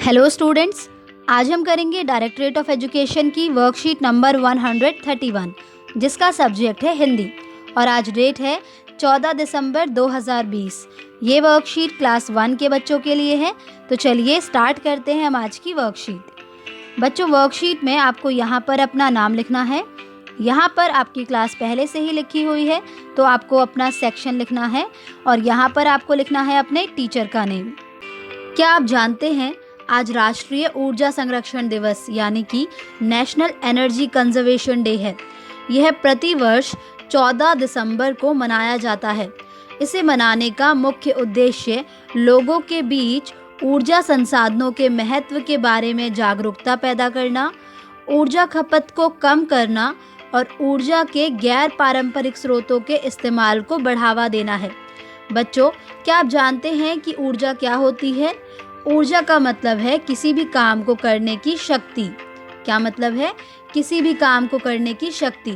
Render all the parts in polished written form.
Hello students, आज हम करेंगे डायरेक्टरेट ऑफ एजुकेशन की वर्कशीट नंबर 131 जिसका सब्जेक्ट है हिंदी और आज डेट है 14 दिसंबर 2020। ये वर्कशीट क्लास 1 के बच्चों के लिए है। तो चलिए स्टार्ट करते हैं हम आज की वर्कशीट। बच्चों, वर्कशीट में आपको यहाँ पर अपना नाम लिखना है। यहाँ पर आपकी क्लास पहले से ही लिखी हुई है तो आपको अपना सेक्शन लिखना है और यहाँ पर आपको लिखना है अपने टीचर का नेम। क्या आप जानते हैं आज राष्ट्रीय ऊर्जा संरक्षण दिवस यानी कि नेशनल एनर्जी कंजर्वेशन डे है। यह प्रतिवर्ष 14 दिसंबर को मनाया जाता है। इसे मनाने का मुख्य उद्देश्य लोगों के बीच ऊर्जा संसाधनों के महत्व के बारे में जागरूकता पैदा करना, ऊर्जा खपत को कम करना और ऊर्जा के गैर पारंपरिक स्रोतों के इस्तेमाल को बढ़ावा देना है। बच्चों, क्या आप जानते हैं कि ऊर्जा क्या होती है? ऊर्जा का मतलब है किसी भी काम को करने की शक्ति। क्या मतलब है? किसी भी काम को करने की शक्ति।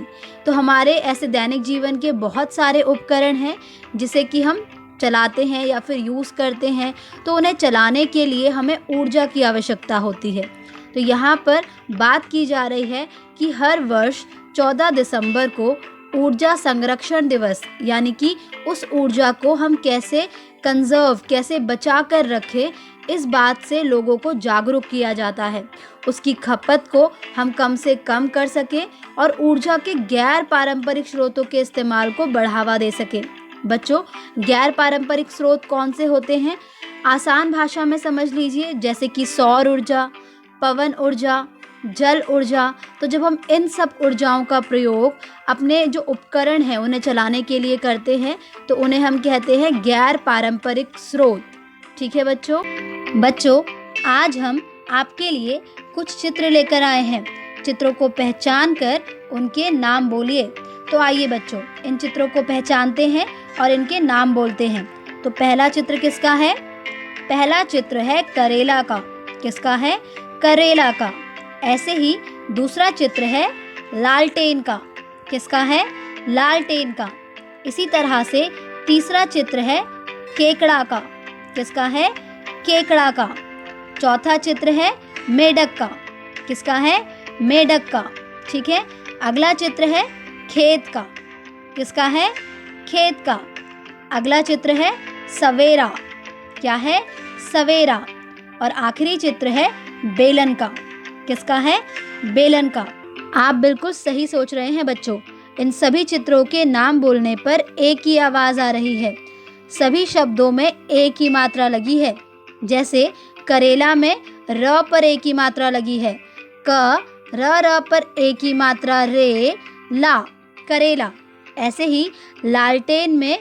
तो हमारे ऐसे दैनिक जीवन के बहुत सारे उपकरण हैं जिसे कि हम चलाते हैं या फिर यूज़ करते हैं, तो उन्हें चलाने के लिए हमें ऊर्जा की आवश्यकता होती है। तो यहाँ पर बात की जा रही है कि हर वर्ष 14 दिसंबर को ऊर्जा संरक्षण दिवस यानी कि उस ऊर्जा को हम कैसे कंजर्व, कैसे बचा कर रखें, इस बात से लोगों को जागरूक किया जाता है। उसकी खपत को हम कम से कम कर सकें और ऊर्जा के गैर पारंपरिक स्रोतों के इस्तेमाल को बढ़ावा दे सकें। बच्चों, गैर पारंपरिक स्रोत कौन से होते हैं? आसान भाषा में समझ लीजिए, जैसे कि सौर ऊर्जा, पवन ऊर्जा, जल ऊर्जा। तो जब हम इन सब ऊर्जाओं का प्रयोग अपने जो उपकरण हैं उन्हें चलाने के लिए करते हैं तो उन्हें हम कहते हैं गैर पारंपरिक स्रोत। ठीक है बच्चों, आज हम आपके लिए कुछ चित्र लेकर आए हैं। चित्रों को पहचान कर उनके नाम बोलिए। तो आइए बच्चों, इन चित्रों को पहचानते हैं और इनके नाम बोलते हैं। तो पहला चित्र किसका है? पहला चित्र है करेला का। किसका है? करेला का। ऐसे ही दूसरा चित्र है लालटेन का। किसका है? लालटेन का। इसी तरह से तीसरा चित्र है केकड़ा का। किसका है? केकड़ा का। चौथा चित्र है मेढक का। किसका है? मेढक का। ठीक है। अगला चित्र है खेत का। किसका है? खेत का। अगला चित्र है सवेरा। क्या है? सवेरा। और आखिरी चित्र है बेलन का। किसका है? बेलन का। आप बिल्कुल सही सोच रहे हैं बच्चों। इन सभी चित्रों के नाम बोलने पर एक ही आवाज़ आ रही है। सभी शब्दों में एक ही मात्रा लगी है। जैसे करेला में र पर एक ही मात्रा लगी है। क र पर एक ही मात्रा रे ला करेला। ऐसे ही लालटेन में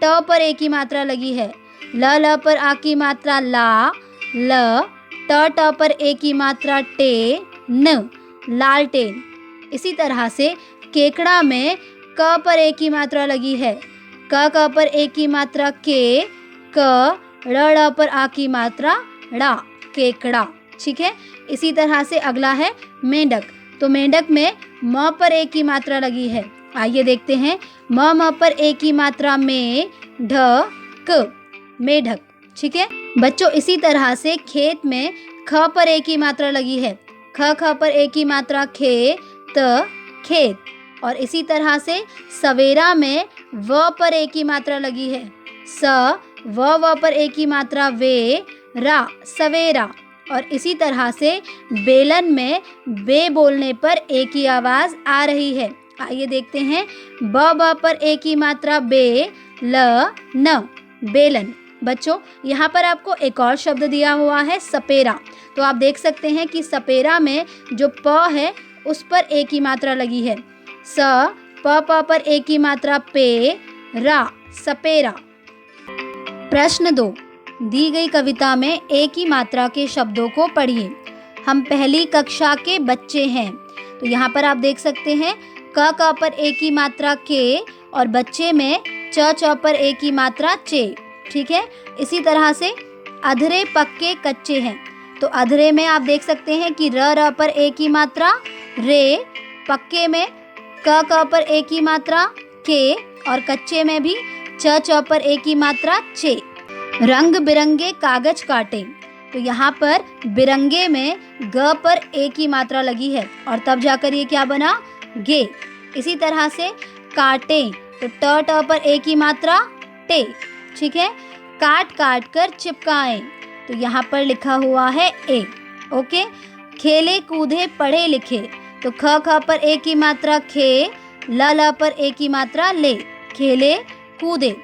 ट पर एक ही मात्रा लगी है। ल पर आ की मात्रा ला ल। ट पर एक ही मात्रा टे न लालटेन। इसी तरह से केकड़ा में क पर एक ही मात्रा लगी है। क पर एक ही मात्रा के क। ड़ पर आ की मात्रा ड़ा केकड़ा। ठीक है। इसी तरह से अगला है मेंढक। तो मेंढक में म पर एक ही मात्रा लगी है। आइए देखते हैं। म पर एक ही मात्रा में ढ क मेढक। ठीक है बच्चों, इसी तरह से खेत में ख पर एक ही मात्रा लगी है। ख पर एक ही मात्रा खे त खेत। और इसी तरह से सवेरा में व पर एक ही मात्रा लगी है। स व पर एक ही मात्रा वे रा सवेरा। और इसी तरह से बेलन में बे बोलने पर एक ही आवाज़ आ रही है। आइए देखते हैं। ब पर एक ही मात्रा बे ल न बेलन। बच्चों, यहाँ पर आपको एक और शब्द दिया हुआ है सपेरा। तो आप देख सकते हैं कि सपेरा में जो प है उस पर एक ही मात्रा लगी है। स प पर एक ही मात्रा पे रा सपेरा। प्रश्न 2, दी गई कविता में एक ही मात्रा के शब्दों को पढ़िए। हम पहली कक्षा के बच्चे हैं। तो यहाँ पर आप देख सकते हैं क पर एक ही मात्रा के और बच्चे में च पर एक ही मात्रा चे। ठीक है। इसी तरह से अधरे पक्के कच्चे हैं। तो अधरे में आप देख सकते हैं कि र पर एक ही मात्रा रे, पक्के में क पर एक ही मात्रा के और कच्चे में भी च पर एक ही मात्रा चे। रंग बिरंगे कागज काटे। तो यहाँ पर बिरंगे में ग पर ए की मात्रा लगी है और तब जाकर ये क्या बना, गे। इसी तरह से काटें, तो ट पर ए की मात्रा टे, ठीक है। काट काट कर चिपकाएं, तो यहाँ पर लिखा हुआ है ए, ओके। खेले कूदे पढ़े लिखे, तो ख पर ए की मात्रा खे, ल पर ए की मात्रा ले, खेले कूदे।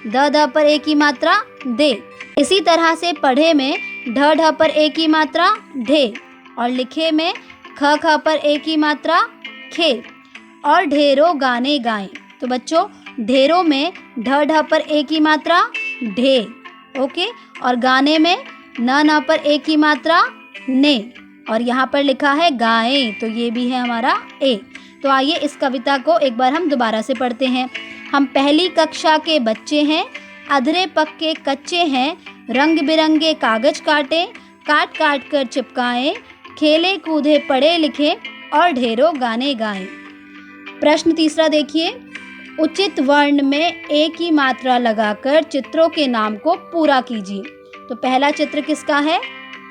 द पर ए की मात्रा दे। इसी तरह से पढ़े में ढ पर ए की मात्रा ढे और लिखे में ख पर ए की मात्रा खे। और ढेरों गाने गाएं, तो बच्चों ढेरों में ढ पर ए की मात्रा ढे, ओके। और गाने में न पर ए की मात्रा ने और यहाँ पर लिखा है गाएं, तो ये भी है हमारा ए। तो आइए इस कविता को एक बार हम दोबारा से पढ़ते हैं। हम पहली कक्षा के बच्चे हैं, अधरे पक्के कच्चे हैं, रंग बिरंगे कागज काटें, काट काट कर चिपकाएं, खेले कूदे पढ़े लिखे और ढेरों गाने गाएं। प्रश्न तीसरा देखिए, उचित वर्ण में ए की मात्रा लगाकर चित्रों के नाम को पूरा कीजिए। तो पहला चित्र किसका है?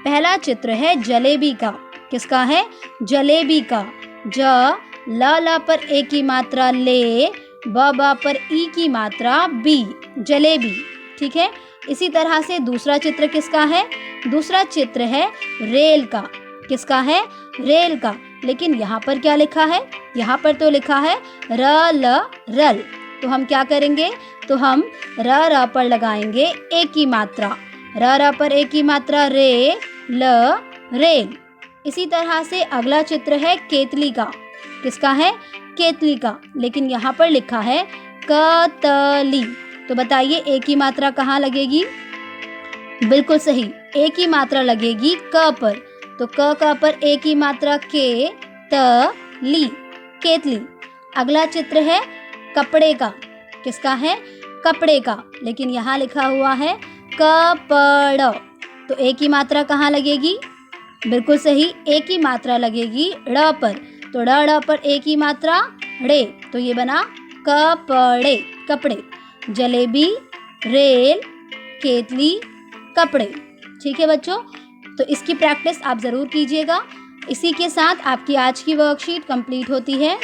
पहला चित्र है जलेबी का। किसका है? जलेबी का। ज ल पर ए की मात्रा ले, ब पर ई की मात्रा बी, जलेबी, ठीक है। इसी तरह से दूसरा चित्र किसका है? दूसरा चित्र है रेल का। किसका है? रेल का। लेकिन यहाँ पर क्या लिखा है? यहाँ पर तो लिखा है रल। तो हम क्या करेंगे? तो हम र पर लगाएंगे ए की मात्रा। र पर ए की मात्रा रे, ल, रेल। इसी तरह से अगला चित्र है केतली का। किसका है? केतली का। लेकिन यहाँ पर लिखा है कतली। तो बताइए ए की मात्रा कहाँ लगेगी? बिल्कुल सही, ए की मात्रा लगेगी क पर। तो क पर ए की मात्रा के, त, ली, केतली। अगला चित्र है कपड़े का। किसका है? कपड़े का। लेकिन यहाँ लिखा हुआ है कपड़। तो ए की मात्रा कहाँ लगेगी? बिल्कुल सही, ए की मात्रा लगेगी ड़ पर। तो ड़ पर ए की मात्रा ड़े, तो ये बना कपड़े, कपड़े। जलेबी, रेल, केतली, कपड़े। ठीक है बच्चों, तो इसकी प्रैक्टिस आप ज़रूर कीजिएगा। इसी के साथ आपकी आज की वर्कशीट कंप्लीट होती है।